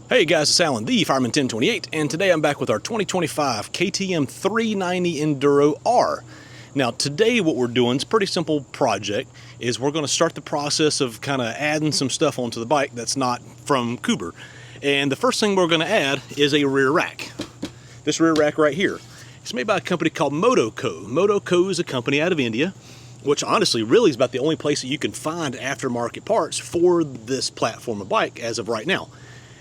Hey guys, it's Alan, the Fireman 1028, and today I'm back with our 2025 KTM 390 Enduro R. Now today what we're doing is a pretty simple project, is we're going to start the process of kind of adding some stuff onto the bike that's not from Cooper. And the first thing we're going to add is a rear rack. This rear rack right here. It's made by a company called Motoco. Motoco is a company out of India, which honestly really is about the only place that you can find aftermarket parts for this platform of bike as of right now.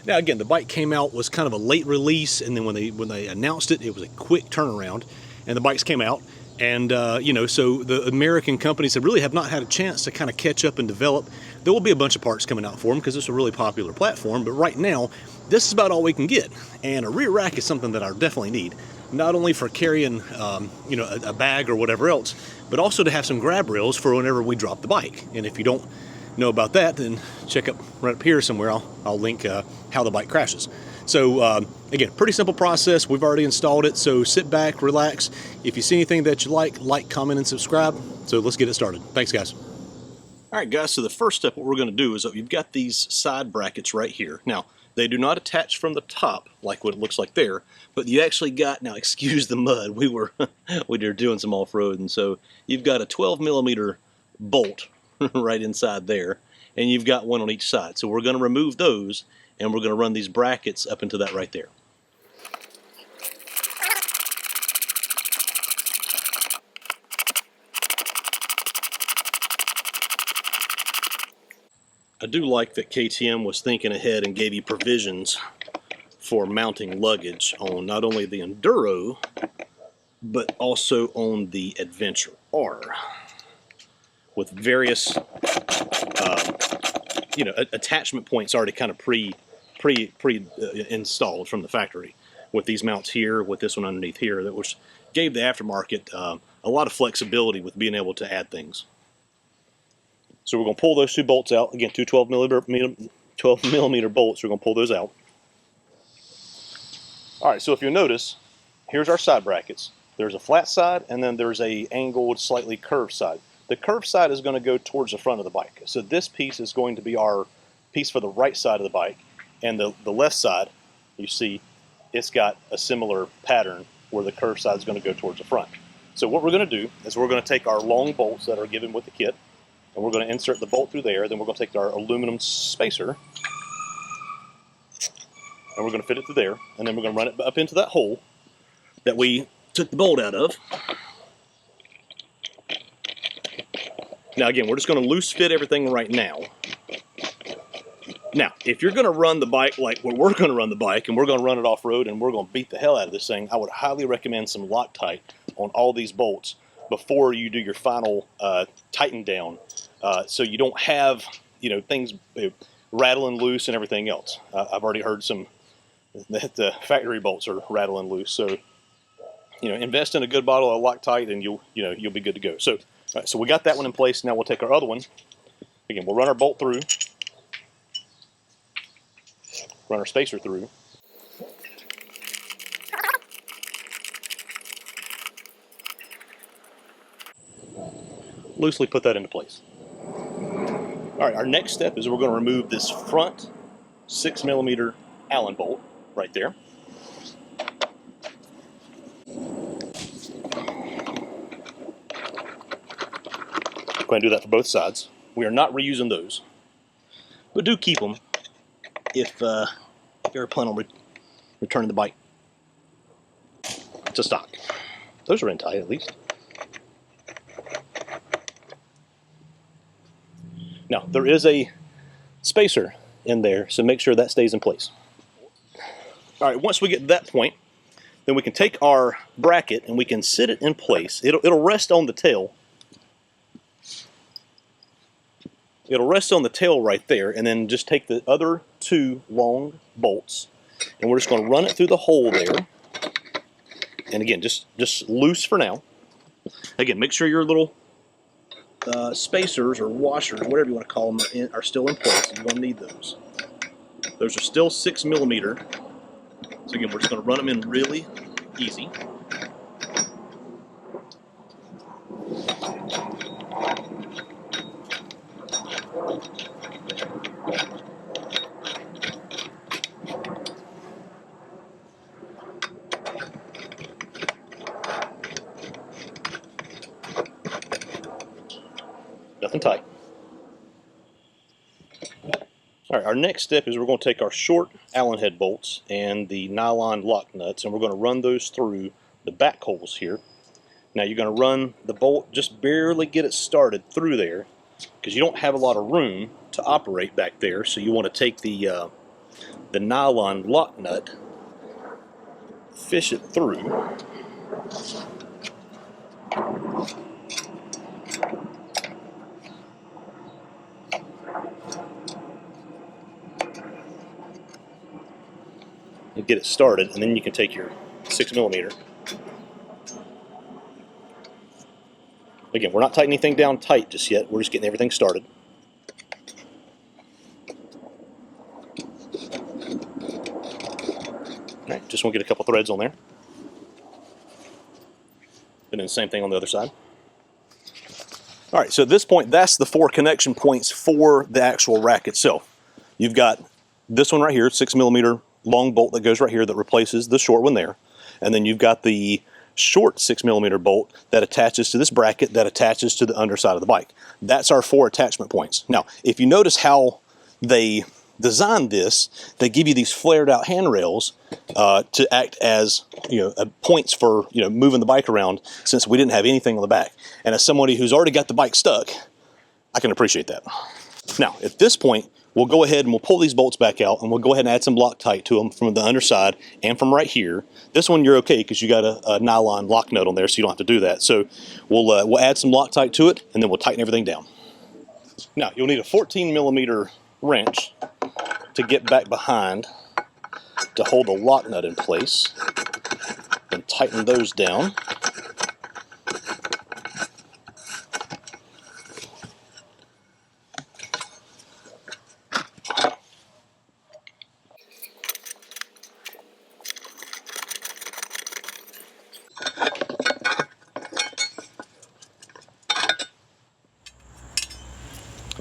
Now again, the bike came out, was kind of a late release, and then when they announced it, it was a quick turnaround, and the bikes came out, and so the American companies have really not had a chance to kind of catch up and develop. There will be a bunch of parts coming out for them because it's a really popular platform, but right now, this is about all we can get, and a rear rack is something that I definitely need, not only for carrying a bag or whatever else, but also to have some grab rails for whenever we drop the bike. And if you don't know about that, then check up right up here somewhere. I'll link how the bike crashes. So again, pretty simple process. We've already installed it, so sit back, relax. If you see anything that you like, comment, and subscribe. So let's get it started. Thanks, guys. All right, guys, so the first step, what we're going to do is you've got these side brackets right here. Now, they do not attach from the top like what it looks like there, but you actually got, now excuse the mud, we were doing some off-road, and so you've got a 12mm bolt right inside there, and you've got one on each side. So we're going to remove those, and we're going to run these brackets up into that right there. I do like that KTM was thinking ahead and gave you provisions for mounting luggage on not only the Enduro, but also on the Adventure R, with various attachment points already kind of pre-installed from the factory, with these mounts here, with this one underneath here, that which gave the aftermarket a lot of flexibility with being able to add things. So we're going to pull those two bolts out. Again, two 12mm bolts. We're going to pull those out. All right, so if you'll notice, here's our side brackets. There's a flat side, and then there's a angled, slightly curved side. The curved side is going to go towards the front of the bike. So this piece is going to be our piece for the right side of the bike. And the left side, you see, it's got a similar pattern where the curved side is going to go towards the front. So what we're going to do is we're going to take our long bolts that are given with the kit, and we're going to insert the bolt through there. Then we're going to take our aluminum spacer, and we're going to fit it through there. And then we're going to run it up into that hole that we took the bolt out of. Now again, we're just going to loose fit everything right now. Now, if you're going to run the bike like we're going to run the bike, and we're going to run it off-road, and we're going to beat the hell out of this thing, I would highly recommend some Loctite on all these bolts before you do your final tighten down, so you don't have things rattling loose and everything else. I've already heard some that the factory bolts are rattling loose, so invest in a good bottle of Loctite, and you'll be good to go. So. All right, so we got that one in place. Now we'll take our other one. Again, we'll run our bolt through, run our spacer through. Loosely put that into place. All right, our next step is we're going to remove this front 6mm Allen bolt right there. Go ahead and do that for both sides. We are not reusing those, but do keep them if you're planning on returning the bike to stock. Those are in tight at least. Now there is a spacer in there, so make sure that stays in place. All right, once we get to that point, then we can take our bracket and we can sit it in place. It'll rest on the tail. It'll rest on the tail right there, and then just take the other two long bolts, and we're just going to run it through the hole there. And again, just loose for now. Again, make sure your little spacers or washers, whatever you want to call them, are still in place. You're going to need those. Those are still 6mm. So again, we're just going to run them in really easy. and tight. All right, our next step is we're going to take our short Allen head bolts and the nylon lock nuts, and we're going to run those through the back holes here. Now you're going to run the bolt, just barely get it started through there, because you don't have a lot of room to operate back there. So you want to take the nylon lock nut, fish it through. And get it started, and then you can take your 6mm. Again, we're not tightening anything down tight just yet. We're just getting everything started. All right, just want to get a couple threads on there. And then the same thing on the other side. All right, so at this point, that's the 4 connection points for the actual rack itself. You've got this one right here, 6mm long bolt that goes right here that replaces the short one there. And then you've got the short 6mm bolt that attaches to this bracket that attaches to the underside of the bike. That's our 4 attachment points. Now, if you notice how they designed this, they give you these flared out handrails to act as points for moving the bike around, since we didn't have anything on the back. And as somebody who's already got the bike stuck, I can appreciate that. Now, at this point, we'll go ahead and we'll pull these bolts back out, and we'll go ahead and add some Loctite to them from the underside and from right here. This one you're okay because you got a nylon lock nut on there, so you don't have to do that. So we'll add some Loctite to it, and then we'll tighten everything down. Now, you'll need a 14mm wrench to get back behind to hold the lock nut in place, and tighten those down.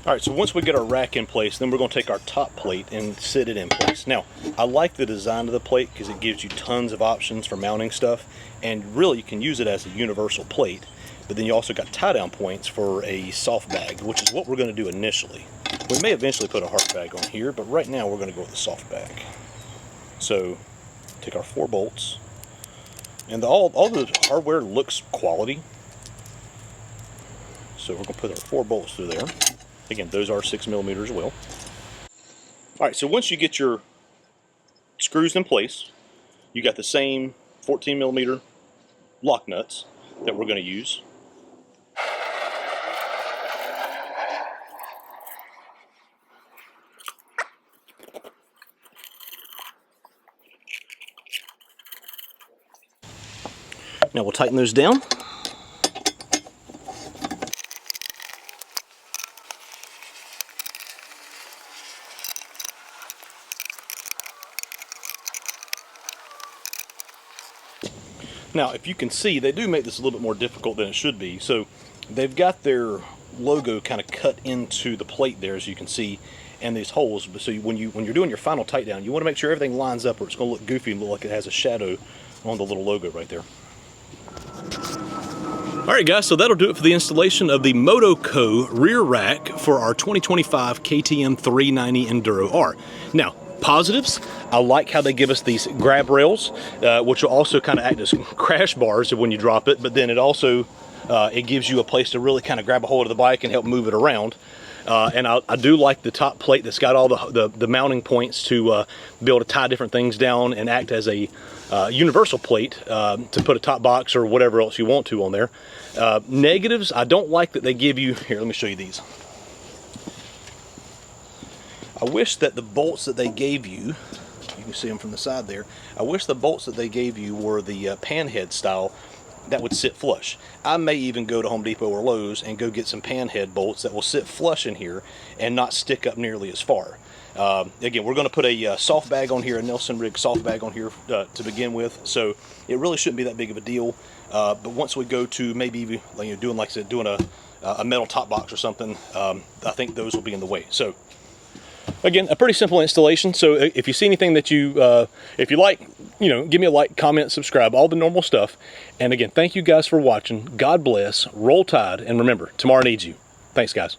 All right, so once we get our rack in place, then we're going to take our top plate and sit it in place. Now, I like the design of the plate because it gives you tons of options for mounting stuff, and really you can use it as a universal plate, but then you also got tie-down points for a soft bag, which is what we're going to do initially. We may eventually put a hard bag on here, but right now we're going to go with a soft bag. So, take our 4 bolts, and all the hardware looks quality, so we're going to put our 4 bolts through there. Again, those are 6mm as well. All right, so once you get your screws in place, you got the same 14mm lock nuts that we're going to use. Now we'll tighten those down. Now, if you can see, they do make this a little bit more difficult than it should be. So they've got their logo kind of cut into the plate there, as you can see, and these holes. So when you're doing your final tight down, you want to make sure everything lines up, or it's going to look goofy and look like it has a shadow on the little logo right there. All right, guys, so that'll do it for the installation of the Motoco rear rack for our 2025 KTM 390 Enduro R. Now, positives, I like how they give us these grab rails, which will also kind of act as crash bars when you drop it, but then it also it gives you a place to really kind of grab a hold of the bike and help move it around. And I do like the top plate that's got all the mounting points to be able to tie different things down and act as a universal plate to put a top box or whatever else you want to on there. Negatives, I don't like that they give you, here, let me show you these. I wish that the bolts that they gave you can see them from the side there, I wish the bolts that they gave you were the panhead style that would sit flush. I may even go to Home Depot or Lowe's and go get some panhead bolts that will sit flush in here and not stick up nearly as far. Again, we're going to put a soft bag on here, a Nelson rig soft bag on here to begin with, so it really shouldn't be that big of a deal. But once we go to maybe doing, like I said, doing a metal top box or something, I think those will be in the way. So again, a pretty simple installation. So if you see anything that if you like, give me a like, comment, subscribe, all the normal stuff. And again, thank you guys for watching. God bless, roll tide, and remember, tomorrow needs you. Thanks, guys.